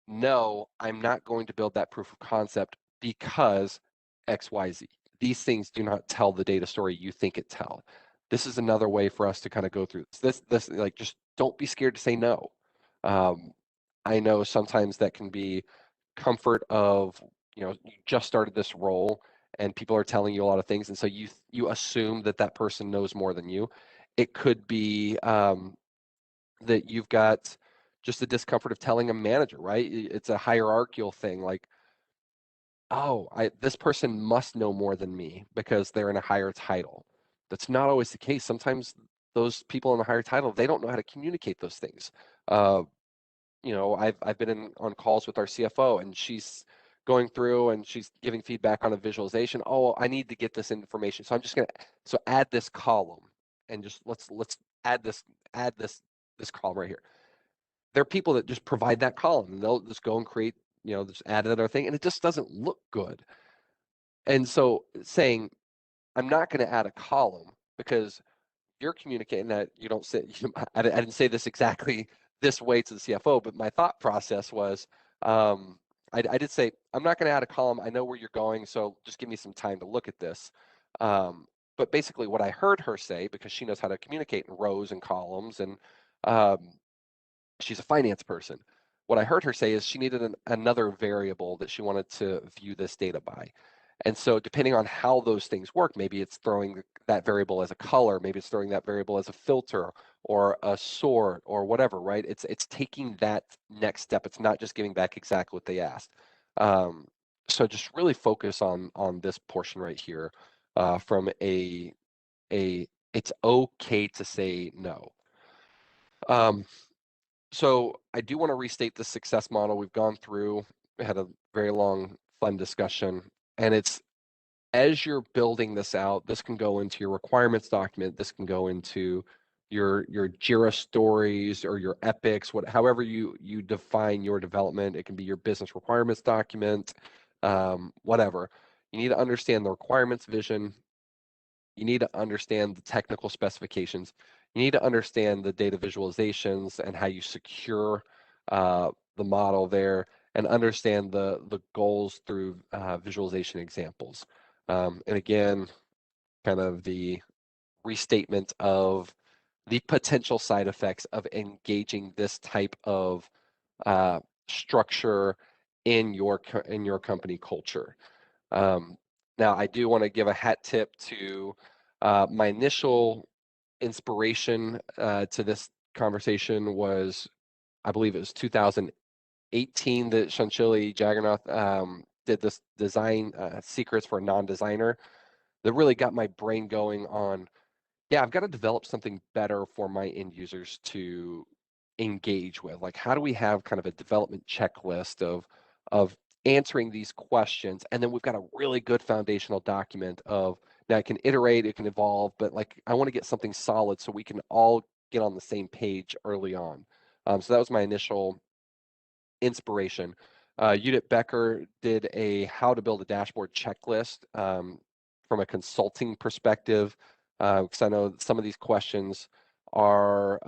no, I'm not going to build that proof of concept because XYZ. These things do not tell the data story you think it tell. This is another way for us to kind of go through this like, just don't be scared to say no. I know sometimes that can be comfort of, you just started this role and people are telling you a lot of things. And so you assume that person knows more than you. It could be that you've got just the discomfort of telling a manager, right? It's a hierarchical thing, like, oh, this person must know more than me because they're in a higher title. That's not always the case. Sometimes those people in a higher title, they don't know how to communicate those things. I've been on calls with our CFO, and she's going through and she's giving feedback on a visualization. Oh, I need to get this information. So I'm just going to add this column and just let's add this column right here. There are people that just provide that column and they'll just go and create, just add another thing, and it just doesn't look good. And so saying, I'm not going to add a column because you're communicating that you don't say, I didn't say this exactly this way to the CFO, but my thought process was, I did say, I'm not going to add a column. I know where you're going, so just give me some time to look at this. But basically what I heard her say, because she knows how to communicate in rows and columns, and she's a finance person. What I heard her say is she needed another variable that she wanted to view this data by. And so depending on how those things work, maybe it's throwing that variable as a color, maybe it's throwing that variable as a filter or a sort or whatever, right? It's taking that next step. It's not just giving back exactly what they asked. So just really focus on this portion right here from a it's okay to say no. So I do want to restate the success model we've gone through. We had a very long, fun discussion, and it's as you're building this out, this can go into your requirements document, this can go into your Jira stories or your epics, however you define your development. It can be your business requirements document, whatever. You need to understand the requirements vision. You need to understand the technical specifications. You need to understand the data visualizations and how you secure the model there, and understand the goals through visualization examples. And again, kind of the restatement of the potential side effects of engaging this type of structure in your company culture. Now, I do want to give a hat tip to my initial inspiration to this conversation was, I believe it was 2018 that Chanchili Jagannath did this design secrets for a non-designer that really got my brain going on, yeah, I've got to develop something better for my end users to engage with. Like, how do we have kind of a development checklist of answering these questions, and then we've got a really good foundational document of now it can iterate, it can evolve, but like I want to get something solid so we can all get on the same page early on. So that was my initial inspiration. Judith Becker did a how to build a dashboard checklist from a consulting perspective, because I know some of these questions are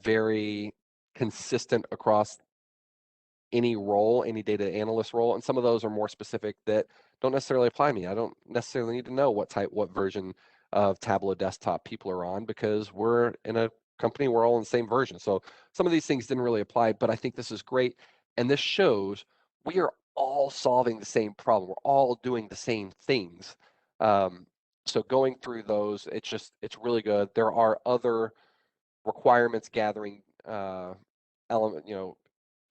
very consistent across any role, any data analyst role, and some of those are more specific that don't necessarily apply to me. I don't necessarily need to know what version of Tableau desktop people are on, because we're in a company, we're all in the same version. So some of these things didn't really apply, but I think this is great. And this shows we are all solving the same problem. We're all doing the same things. So going through those, it's really good. There are other requirements gathering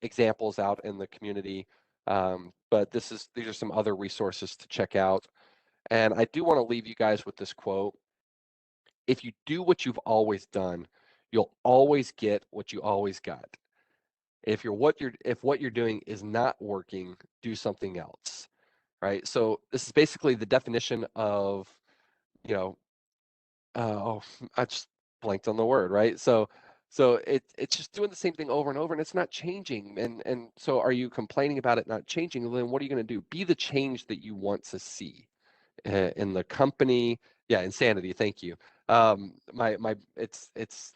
examples out in the community, but these are some other resources to check out. And I do want to leave you guys with this quote: if you do what you've always done, you'll always get what you always got. If what you're doing is not working, do something else. Right? So this is basically the definition of, I just blanked on the word, right? So it's just doing the same thing over and over, and it's not changing. And so are you complaining about it not changing? Well, then what are you going to do? Be the change that you want to see in the company. Yeah, insanity. Thank you. It's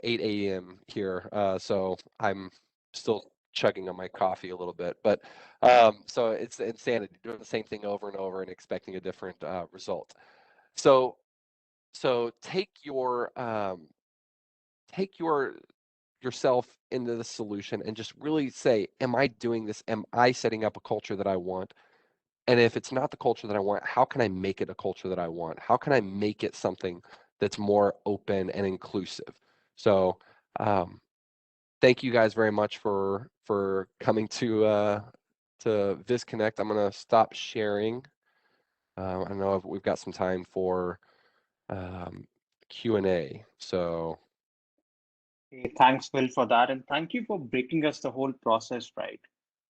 8 a.m. here, so I'm still chugging on my coffee a little bit, but so it's insanity, doing the same thing over and over and expecting a different result. So take yourself into the solution and just really say, am I doing this? Am I setting up a culture that I want? And if it's not the culture that I want, how can I make it a culture that I want? How can I make it something that's more open and inclusive? So thank you guys very much for coming to VizConnect. I'm going to stop sharing. I know we've got some time for Q&A. So Okay, thanks, Will, for that. And thank you for breaking us the whole process, right?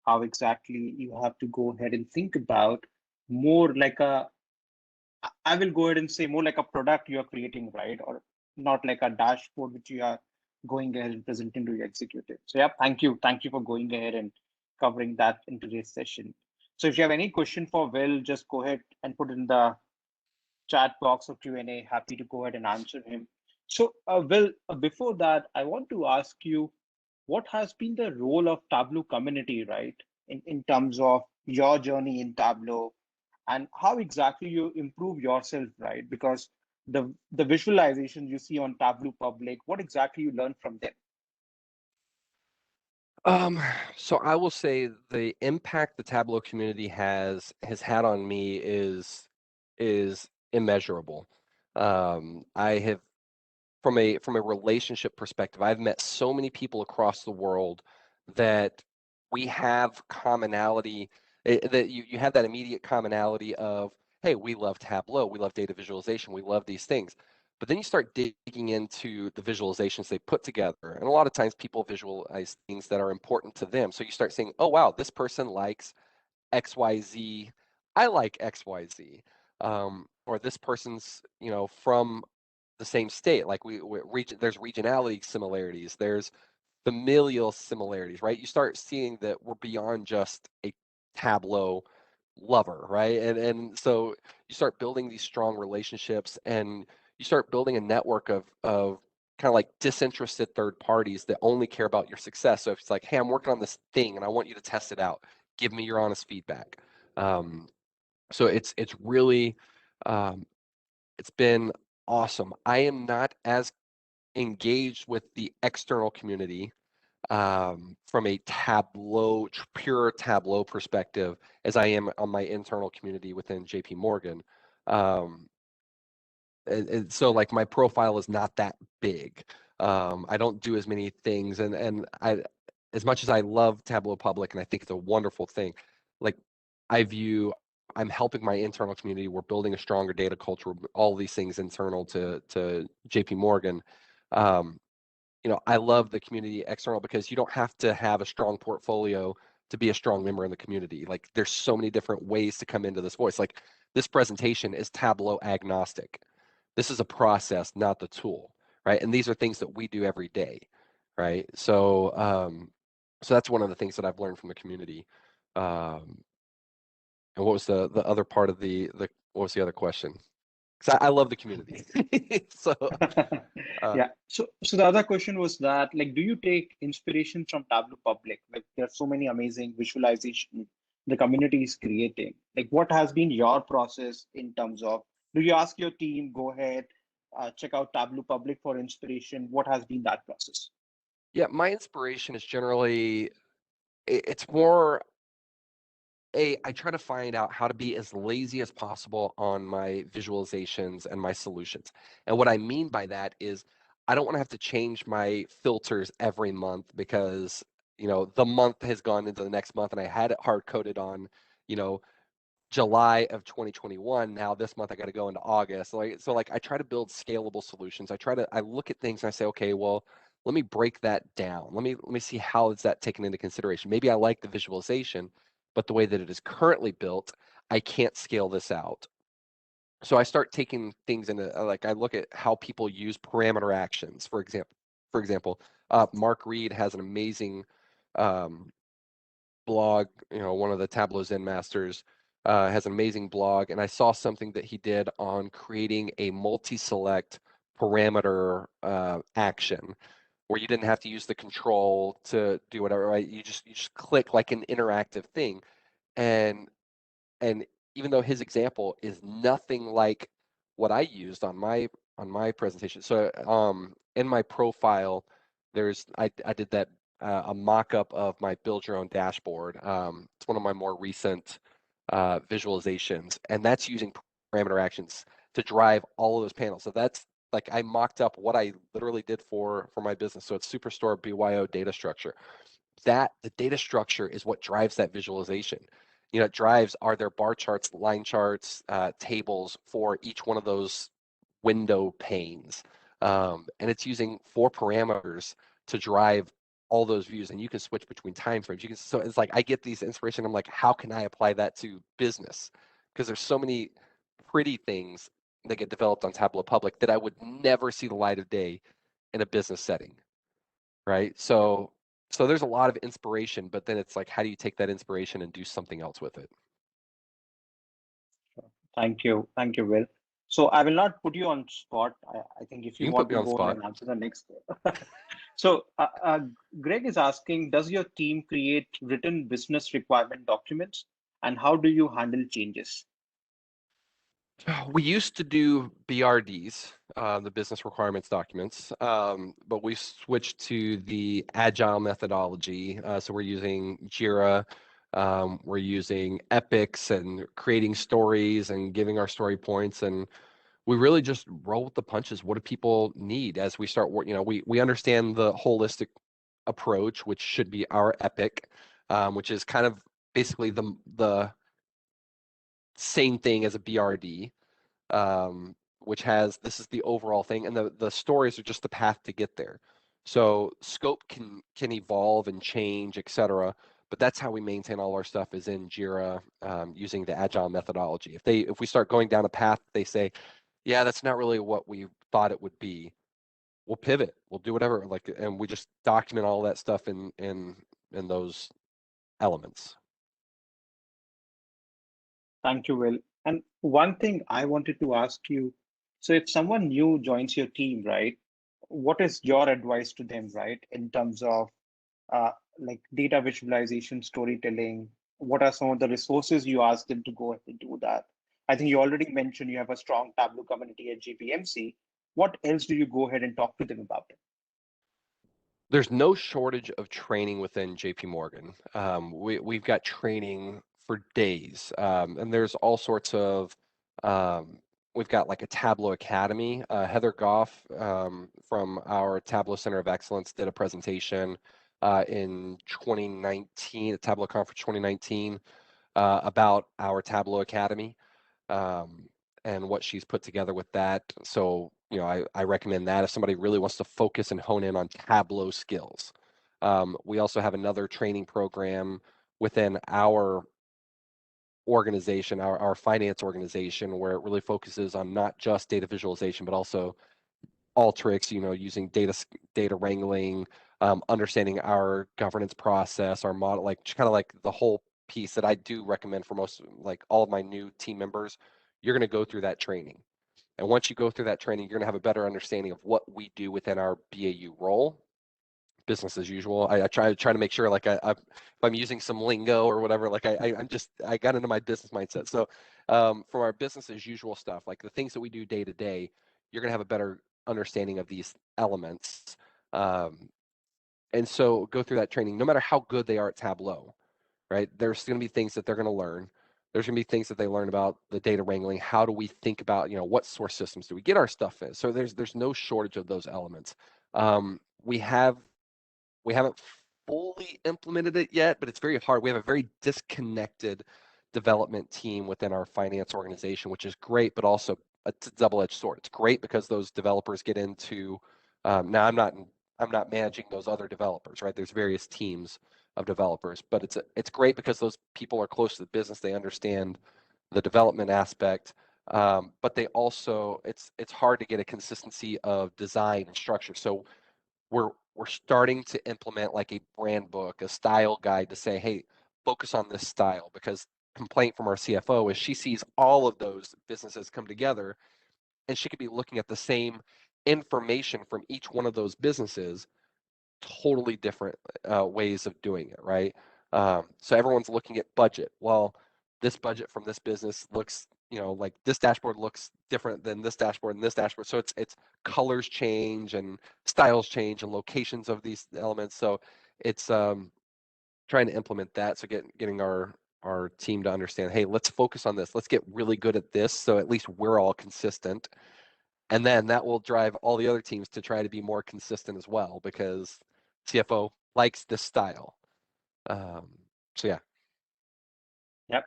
how exactly you have to go ahead and think about more like I will go ahead and say more like a product you are creating, right? Or not like a dashboard which you are going ahead and presenting to your executive. So yeah, thank you. Thank you for going ahead and covering that in today's session. So if you have any question for Will, just go ahead and put in the chat box or Q&A. Happy to go ahead and answer him. So Will, before that, I want to ask you, what has been the role of Tableau community, right? In terms of your journey in Tableau and how exactly you improve yourself, right? Because the visualizations you see on Tableau Public, what exactly you learn from them? Um, so I will say the impact the Tableau community has had on me is immeasurable. I have from a relationship perspective, I've met so many people across the world that we have commonality, that you have that immediate commonality of, hey, we love Tableau, we love data visualization, we love these things. But then you start digging into the visualizations they put together. And a lot of times people visualize things that are important to them. So you start saying, oh, wow, this person likes XYZ. I like XYZ. Or this person's, from the same state. Like there's regionality similarities. There's familial similarities, right? You start seeing that we're beyond just a Tableau lover, right? And so you start building these strong relationships, and you start building a network of kind of like disinterested third parties that only care about your success. So if it's like, hey, I'm working on this thing and I want you to test it out, give me your honest feedback. So it's really um, it's been awesome. I am not as engaged with the external community from a pure Tableau perspective as I am on my internal community within JP Morgan. Um, and so like my profile is not that big. I don't do as many things, and I, as much as I love Tableau Public and I think it's a wonderful thing, like I view I'm helping my internal community. We're building a stronger data culture. All these things internal to JP Morgan. Um, I love the community external because you don't have to have a strong portfolio to be a strong member in the community. Like there's so many different ways to come into this voice. Like this presentation is Tableau agnostic. This is a process, not the tool, right? And these are things that we do every day, right? So that's one of the things that I've learned from the community. And what was the other part of what was the other question? Because I love the community. So uh, Yeah. So the other question was that, like, do you take inspiration from Tableau Public? Like, there's so many amazing visualization the community is creating. Like, what has been your process in terms of, do you ask your team, go ahead, check out Tableau Public for inspiration? What has been that process? yeah, my inspiration is generally it's more I try to find out how to be as lazy as possible on my visualizations and my solutions. And what I mean by that is I don't want to have to change my filters every month because, the month has gone into the next month and I had it hard coded on, you know, July of 2021. Now this month I got to go into August. So I try to build scalable solutions. I look at things and I say, okay, well, let me break that down. Let me see how is that taken into consideration. Maybe I like the visualization, but the way that it is currently built, I can't scale this out. So I start taking things into like I look at how people use parameter actions. For example, Mark Reed has an amazing um, blog, one of the Tableau Zen masters, has an amazing blog, and I saw something that he did on creating a multi-select parameter action where you didn't have to use the control to do whatever, right? You just click like an interactive thing, and and even though his example is nothing like what I used on my presentation. So in my profile, I did that a mock-up of my build your own dashboard. It's one of my more recent visualizations, and that's using parameter actions to drive all of those panels. So that's like I mocked up what I literally did for my business. So it's Superstore BYO data structure. That the data structure is what drives that visualization. It drives, are there bar charts, line charts, tables for each one of those window panes, and it's using 4 parameters to drive all those views, and you can switch between time frames. You can, so it's like I get these inspiration. I'm like, how can I apply that to business? Because there's so many pretty things that get developed on Tableau Public that I would never see the light of day in a business setting, right? So there's a lot of inspiration, but then it's like, how do you take that inspiration and do something else with it? Thank you, Will. So I will not put you on spot. I think if You you can put want me to on the go ahead spot. and answer the next. So Greg is asking, does your team create written business requirement documents, and how do you handle changes? We used to do BRDs, the business requirements documents, but we switched to the agile methodology. So we're using Jira, we're using epics and creating stories and giving our story points, and we really just roll with the punches. What do people need as we start work? We understand the holistic approach, which should be our epic, which is kind of basically the same thing as a BRD, which has, this is the overall thing, and the stories are just the path to get there. So scope can evolve and change, etc. But that's how we maintain all our stuff, is in Jira, using the agile methodology. If we start going down a path, they say, yeah, that's not really what we thought it would be, we'll pivot, we'll do whatever, like, and we just document all that stuff in those elements. Thank you, Will. And one thing I wanted to ask you, so if someone new joins your team, right, what is your advice to them, right, in terms of uh, like data visualization, storytelling? What are some of the resources you ask them to go ahead and do that? I think you already mentioned you have a strong Tableau community at JPMC. What else do you go ahead and talk to them about it? There's no shortage of training within JP Morgan. We've got training for days, and there's all sorts of. We've got like a Tableau Academy. Heather Goff, from our Tableau Center of Excellence, did a presentation in 2019 at Tableau Conference 2019, about our Tableau Academy, and what she's put together with that. So, I recommend that if somebody really wants to focus and hone in on Tableau skills. We also have another training program within our organization, our finance organization, where it really focuses on not just data visualization, but also Alteryx, using data wrangling, understanding our governance process, our model, like kind of like the whole piece that I do recommend for most, like all of my new team members. You're going to go through that training. And once you go through that training, you're going to have a better understanding of what we do within our BAU role, business as usual. I try to make sure, like, if I'm using some lingo or whatever, like I got into my business mindset. So from our business as usual stuff, like the things that we do day to day, you're going to have a better understanding of these elements. And so go through that training, no matter how good they are at Tableau, right? There's going to be things that they're going to learn. There's going to be things that they learn about the data wrangling. How do we think about, what source systems do we get our stuff in? So there's no shortage of those elements. We haven't fully implemented it yet, but it's very hard. We have a very disconnected development team within our finance organization, which is great, but also a double-edged sword. It's great because those developers get into, now I'm not managing those other developers, right? There's various teams of developers, but it's great because those people are close to the business. They understand the development aspect, but they also, it's hard to get a consistency of design and structure. So we're starting to implement like a brand book, a style guide to say, hey, focus on this style, because complaint from our CFO is she sees all of those businesses come together, and she could be looking at the same information from each one of those businesses, totally different ways of doing it, right? So everyone's looking at budget. Well, this budget from this business looks, like this dashboard looks different than this dashboard and this dashboard. So it's colors change and styles change and locations of these elements. So it's trying to implement that. So getting our team to understand, hey, let's focus on this. Let's get really good at this. So at least we're all consistent. And then that will drive all the other teams to try to be more consistent as well, because CFO likes this style. So yeah. Yep.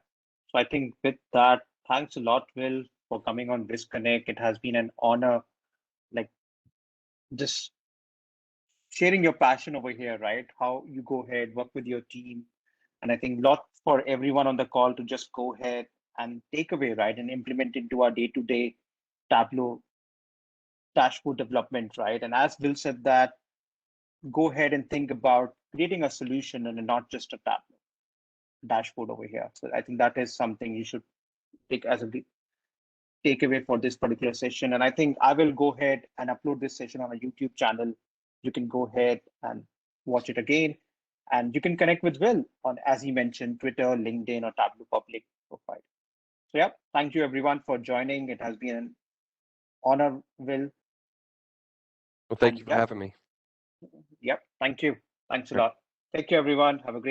So I think with that, thanks a lot, Will, for coming on VizConnect. It has been an honor, like just sharing your passion over here, right? How you go ahead, work with your team. And I think lot for everyone on the call to just go ahead and take away, right, and implement into our day-to-day Tableau dashboard development, right? And as Will said that, go ahead and think about creating a solution and not just a Tableau dashboard over here. So I think that is something you should take as a big takeaway for this particular session. And I think I will go ahead and upload this session on a YouTube channel. You can go ahead and watch it again. And you can connect with Will on, as he mentioned, Twitter, LinkedIn, or Tableau public profile. So yeah, thank you everyone for joining. It has been an honor, Will. Well, thank And you for yeah, having me. yep, thank you. Thanks a All right. lot. Take care, everyone. Have a great